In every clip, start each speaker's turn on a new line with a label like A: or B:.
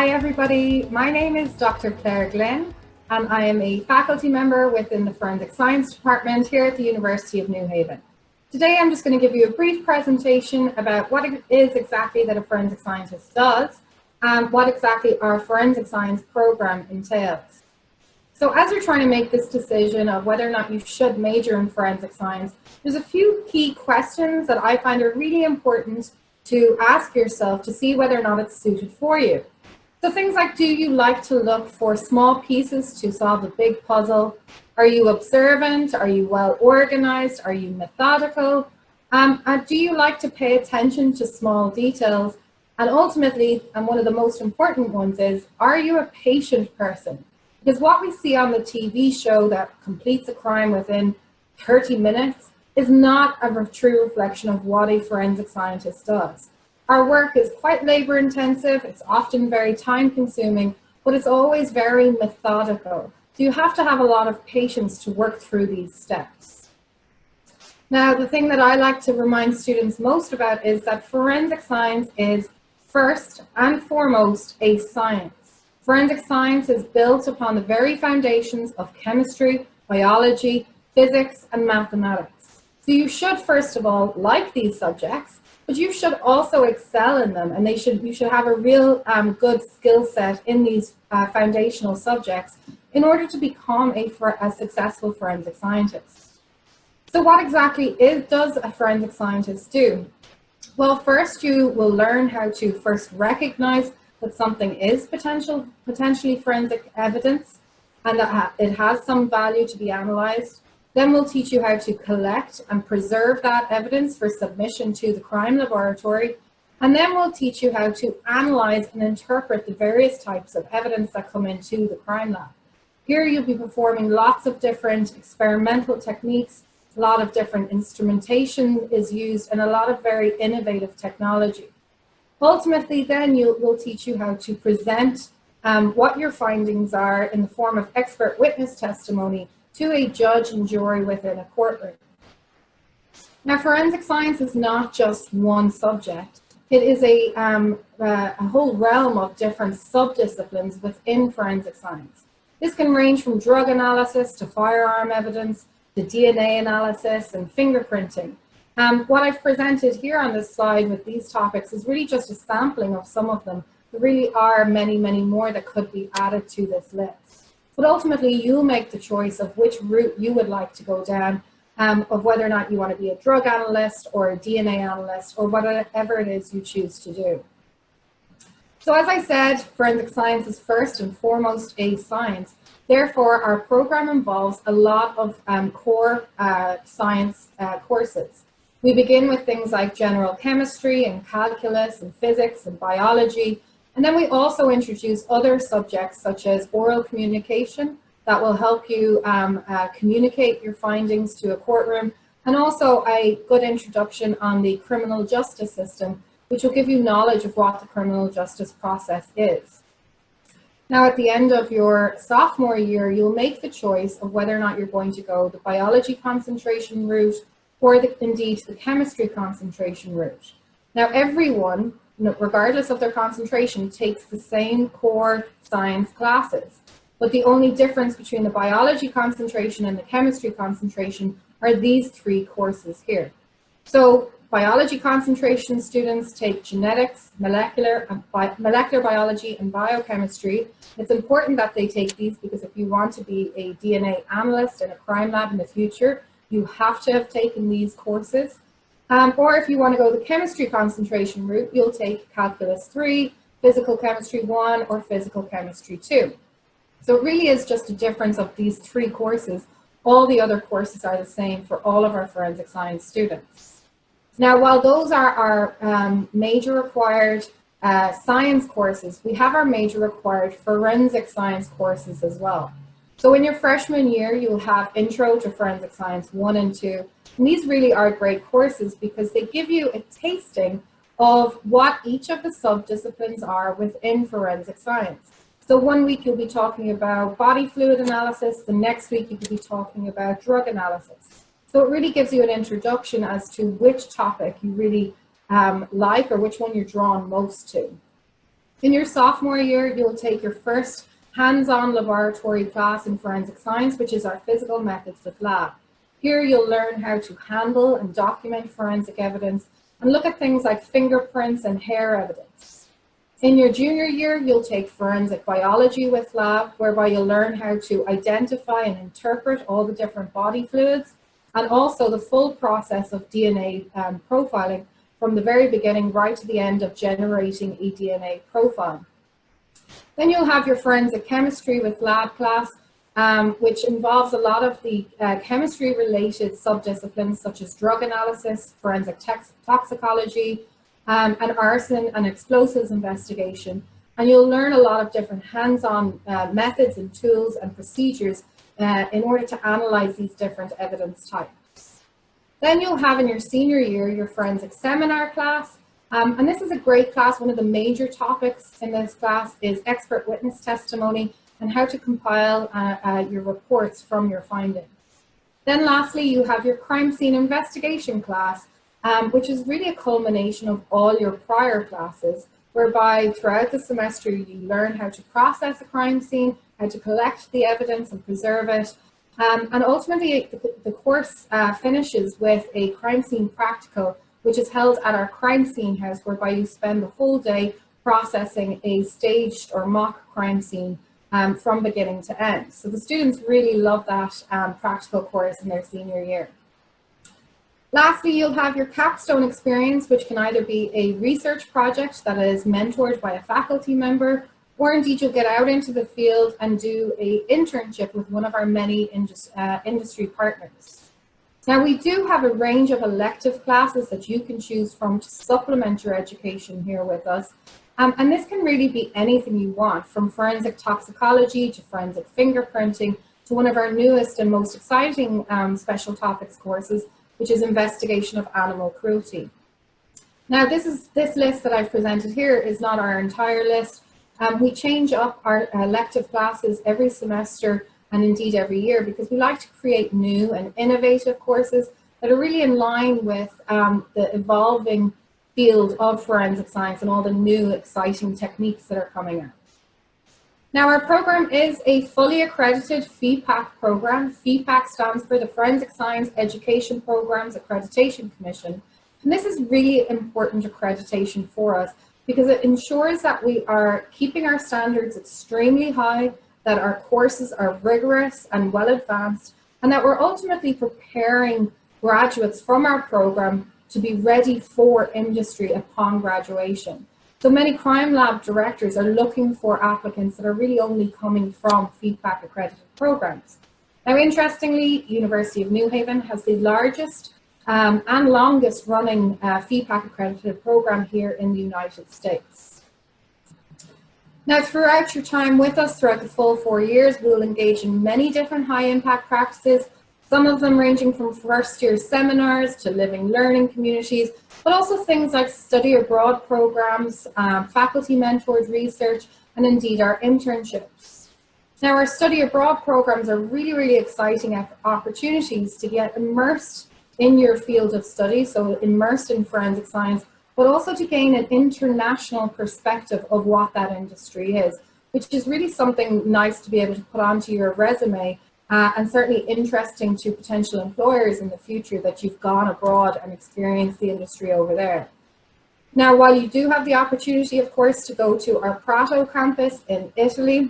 A: Hi everybody, my name is Dr. Claire Glynn and I am a faculty member within the Forensic Science Department here at the University of New Haven. Today I'm just going to give you a brief presentation about what it is exactly that a forensic scientist does and what exactly our forensic science program entails. So as you're trying to make this decision of whether or not you should major in forensic science, there's a few key questions that I find are really important to ask yourself to see whether or not it's suited for you. So things like, do you like to look for small pieces to solve a big puzzle? Are you observant? Are you well organized? Are you methodical? And do you like to pay attention to small details? And ultimately, and one of the most important ones is, are you a patient person? Because what we see on the TV show that completes a crime within 30 minutes is not a true reflection of what a forensic scientist does. Our work is quite labor intensive, it's often very time consuming, but it's always very methodical. So you have to have a lot of patience to work through these steps. Now, the thing that I like to remind students most about is that forensic science is first and foremost a science. Forensic science is built upon the very foundations of chemistry, biology, physics, and mathematics. So you should, first of all, like these subjects, but you should also excel in them, and you should have a real good skill set in these foundational subjects in order to become a successful forensic scientist. So what exactly does a forensic scientist do? Well, first you will learn how to first recognize that something is potentially forensic evidence and that it has some value to be analyzed. Then we'll teach you how to collect and preserve that evidence for submission to the crime laboratory. And then we'll teach you how to analyze and interpret the various types of evidence that come into the crime lab. Here you'll be performing lots of different experimental techniques, a lot of different instrumentation is used, and a lot of very innovative technology. Ultimately, then we'll teach you how to present what your findings are in the form of expert witness testimony to a judge and jury within a courtroom. Now, forensic science is not just one subject. It is a whole realm of different subdisciplines within forensic science. This can range from drug analysis to firearm evidence, to DNA analysis and fingerprinting. What I've presented here on this slide with these topics is really just a sampling of some of them. There really are many, many more that could be added to this list. But ultimately, you'll make the choice of which route you would like to go down, of whether or not you want to be a drug analyst or a DNA analyst or whatever it is you choose to do. So as I said, forensic science is first and foremost a science. Therefore, our program involves a lot of core science courses. We begin with things like general chemistry and calculus and physics and biology. And then we also introduce other subjects such as oral communication that will help you communicate your findings to a courtroom, and also a good introduction on the criminal justice system, which will give you knowledge of what the criminal justice process is. Now, at the end of your sophomore year, you'll make the choice of whether or not you're going to go the biology concentration route or indeed the chemistry concentration route. Now, everyone, regardless of their concentration, takes the same core science classes. But the only difference between the biology concentration and the chemistry concentration are these three courses here. So biology concentration students take genetics, molecular biology, and biochemistry. It's important that they take these because if you want to be a DNA analyst in a crime lab in the future, you have to have taken these courses. Or if you want to go the chemistry concentration route, you'll take Calculus 3, Physical Chemistry 1, or Physical Chemistry 2. So it really is just a difference of these three courses. All the other courses are the same for all of our forensic science students. Now, while those are our major required science courses, we have our major required forensic science courses as well. So in your freshman year, you'll have Intro to Forensic Science 1 and 2. And these really are great courses because they give you a tasting of what each of the subdisciplines are within forensic science. So one week you'll be talking about body fluid analysis, the next week you could be talking about drug analysis. So it really gives you an introduction as to which topic you really like or which one you're drawn most to. In your sophomore year, you'll take your first hands-on laboratory class in forensic science, which is our physical methods of lab. Here you'll learn how to handle and document forensic evidence and look at things like fingerprints and hair evidence. In your junior year, you'll take forensic biology with lab, whereby you'll learn how to identify and interpret all the different body fluids, and also the full process of DNA profiling from the very beginning right to the end of generating a DNA profile. Then you'll have your forensic chemistry with lab class, which involves a lot of the chemistry-related subdisciplines such as drug analysis, forensic toxicology, and arson and explosives investigation. And you'll learn a lot of different hands-on methods and tools and procedures in order to analyze these different evidence types. Then you'll have in your senior year your forensic seminar class. And this is a great class. One of the major topics in this class is expert witness testimony and how to compile your reports from your findings. Then lastly, you have your crime scene investigation class, which is really a culmination of all your prior classes, whereby throughout the semester you learn how to process a crime scene, how to collect the evidence and preserve it. And ultimately, the course finishes with a crime scene practical, which is held at our crime scene house, whereby you spend the whole day processing a staged or mock crime scene from beginning to end. So the students really love that practical course in their senior year. Lastly, you'll have your capstone experience, which can either be a research project that is mentored by a faculty member, or indeed you'll get out into the field and do an internship with one of our many industry partners. Now, we do have a range of elective classes that you can choose from to supplement your education here with us. And this can really be anything you want, from forensic toxicology to forensic fingerprinting to one of our newest and most exciting special topics courses, which is investigation of animal cruelty. Now, this list that I've presented here is not our entire list. We change up our elective classes every semester and indeed every year because we like to create new and innovative courses that are really in line with the evolving field of forensic science and all the new exciting techniques that are coming out. Now, our program is a fully accredited FEPAC program. FEPAC stands for the Forensic Science Education Programs Accreditation Commission. And this is really important accreditation for us because it ensures that we are keeping our standards extremely high, that our courses are rigorous and well advanced, and that we're ultimately preparing graduates from our program to be ready for industry upon graduation. So many crime lab directors are looking for applicants that are really only coming from FEPAC accredited programs. Now, interestingly, University of New Haven has the largest and longest running FEPAC accredited program here in the United States. Now, throughout your time with us, throughout the full 4 years, we'll engage in many different high impact practices, some of them ranging from first year seminars to living learning communities, but also things like study abroad programs, faculty mentored research, and indeed our internships. Now, our study abroad programs are really, really exciting opportunities to get immersed in your field of study, so immersed in forensic science, but also to gain an international perspective of what that industry is, which is really something nice to be able to put onto your resume and certainly interesting to potential employers in the future that you've gone abroad and experienced the industry over there. Now, while you do have the opportunity, of course, to go to our Prato campus in Italy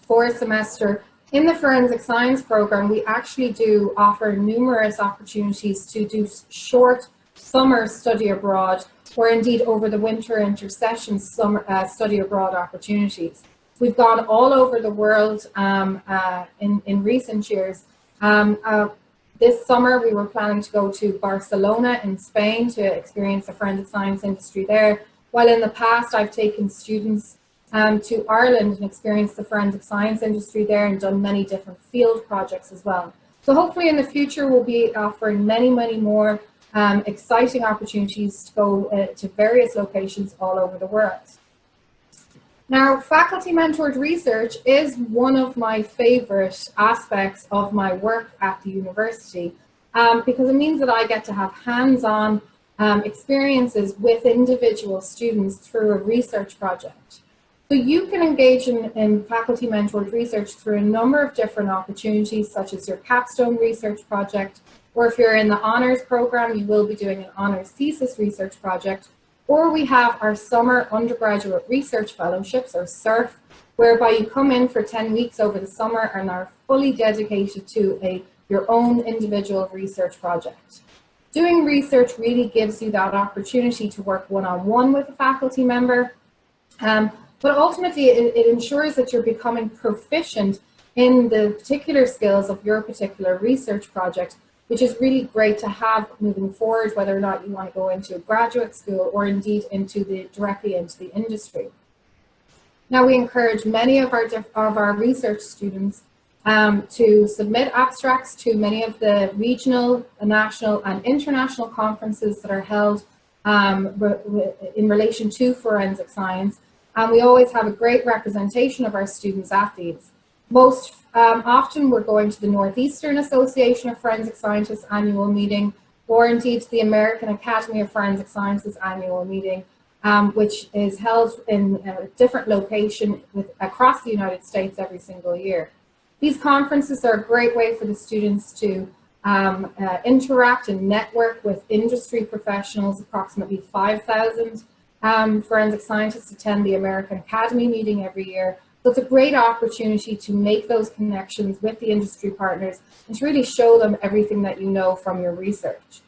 A: for a semester, in the forensic science program, we actually do offer numerous opportunities to do short summer study abroad, or indeed over the winter intersession summer study abroad opportunities. We've gone all over the world in recent years. This summer, we were planning to go to Barcelona in Spain to experience the forensic science industry there, while in the past I've taken students to Ireland and experienced the forensic science industry there and done many different field projects as well. So hopefully in the future we'll be offering many, many more exciting opportunities to go to various locations all over the world. Now, faculty mentored research is one of my favorite aspects of my work at the university because it means that I get to have hands-on experiences with individual students through a research project. So you can engage in faculty mentored research through a number of different opportunities, such as your capstone research project, or if you're in the honors program, you will be doing an honors thesis research project, or we have our summer undergraduate research fellowships, or SURF, whereby you come in for 10 weeks over the summer and are fully dedicated to your own individual research project. Doing research really gives you that opportunity to work one-on-one with a faculty member, but ultimately it ensures that you're becoming proficient in the particular skills of your particular research project, which is really great to have moving forward, whether or not you want to go into a graduate school or indeed directly into the industry. Now, we encourage many of our research students to submit abstracts to many of the regional, national, and international conferences that are held in relation to forensic science. And we always have a great representation of our students at these. Most often we're going to the Northeastern Association of Forensic Scientists annual meeting, or indeed the American Academy of Forensic Sciences annual meeting, which is held in a different location across the United States every single year. These conferences are a great way for the students to interact and network with industry professionals. Approximately 5,000 forensic scientists attend the American Academy meeting every year. So it's a great opportunity to make those connections with the industry partners and to really show them everything that you know from your research.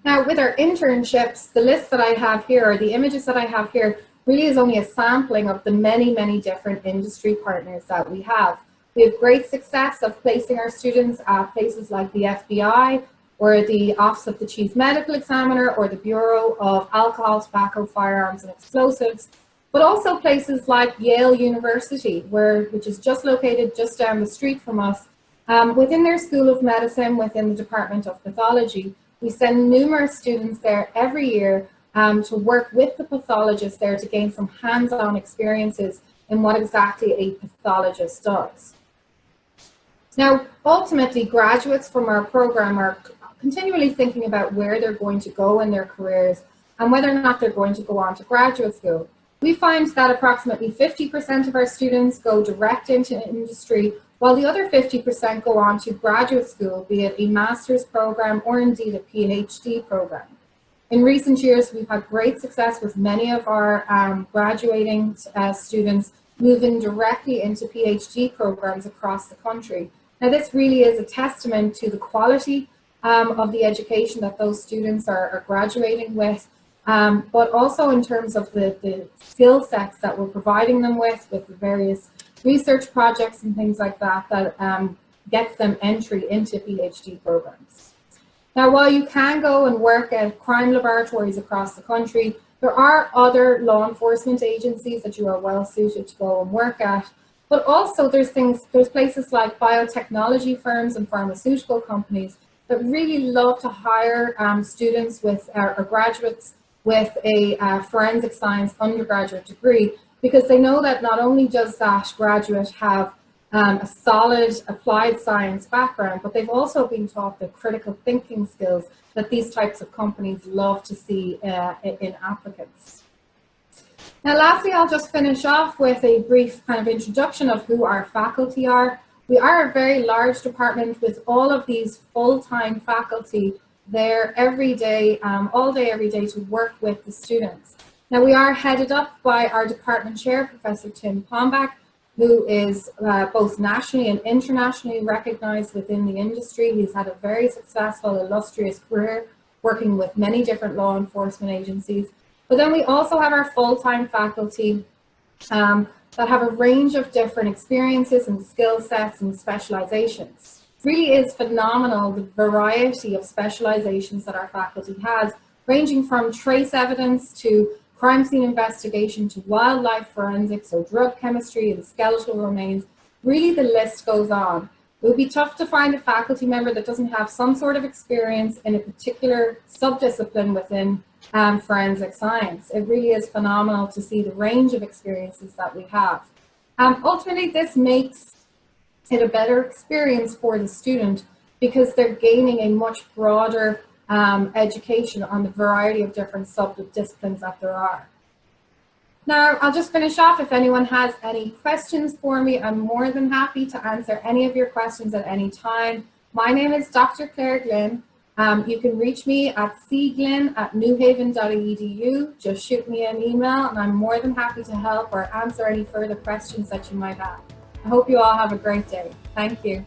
A: Now, with our internships, the list that I have here, or the images that I have here, really is only a sampling of the many, many different industry partners that we have. We have great success of placing our students at places like the FBI, or the Office of the Chief Medical Examiner, or the Bureau of Alcohol, Tobacco, Firearms, and Explosives, but also places like Yale University, which is just located just down the street from us. Within their School of Medicine, within the Department of Pathology, we send numerous students there every year to work with the pathologists there to gain some hands-on experiences in what exactly a pathologist does. Now, ultimately, graduates from our program are continually thinking about where they're going to go in their careers and whether or not they're going to go on to graduate school. We find that approximately 50% of our students go direct into industry, while the other 50% go on to graduate school, be it a master's program or indeed a PhD program. In recent years, we've had great success with many of our graduating students moving directly into PhD programs across the country. Now, this really is a testament to the quality of the education that those students are graduating with, but also in terms of the skill sets that we're providing them with the various research projects and things like that, that gets them entry into PhD programs. Now, while you can go and work at crime laboratories across the country, there are other law enforcement agencies that you are well suited to go and work at. But also there's places like biotechnology firms and pharmaceutical companies that really love to hire students with or graduates with a forensic science undergraduate degree, because they know that not only does that graduate have a solid applied science background, but they've also been taught the critical thinking skills that these types of companies love to see in applicants. Now, lastly, I'll just finish off with a brief kind of introduction of who our faculty are. We are a very large department with all of these full-time faculty there every day, all day, every day to work with the students. Now, we are headed up by our department chair, Professor Tim Pombach, who is both nationally and internationally recognized within the industry. He's had a very successful, illustrious career working with many different law enforcement agencies. But then we also have our full-time faculty that have a range of different experiences and skill sets and specializations. It really is phenomenal, the variety of specializations that our faculty has, ranging from trace evidence to crime scene investigation to wildlife forensics, so drug chemistry and skeletal remains. Really, the list goes on. It would be tough to find a faculty member that doesn't have some sort of experience in a particular subdiscipline within forensic science. It really is phenomenal to see the range of experiences that we have. Ultimately, this makes it a better experience for the student because they're gaining a much broader education on the variety of different subdisciplines that there are. Now, I'll just finish off. If anyone has any questions for me, I'm more than happy to answer any of your questions at any time. My name is Dr. Claire Glynn. You can reach me at cglynn@newhaven.edu. Just shoot me an email and I'm more than happy to help or answer any further questions that you might have. I hope you all have a great day. Thank you.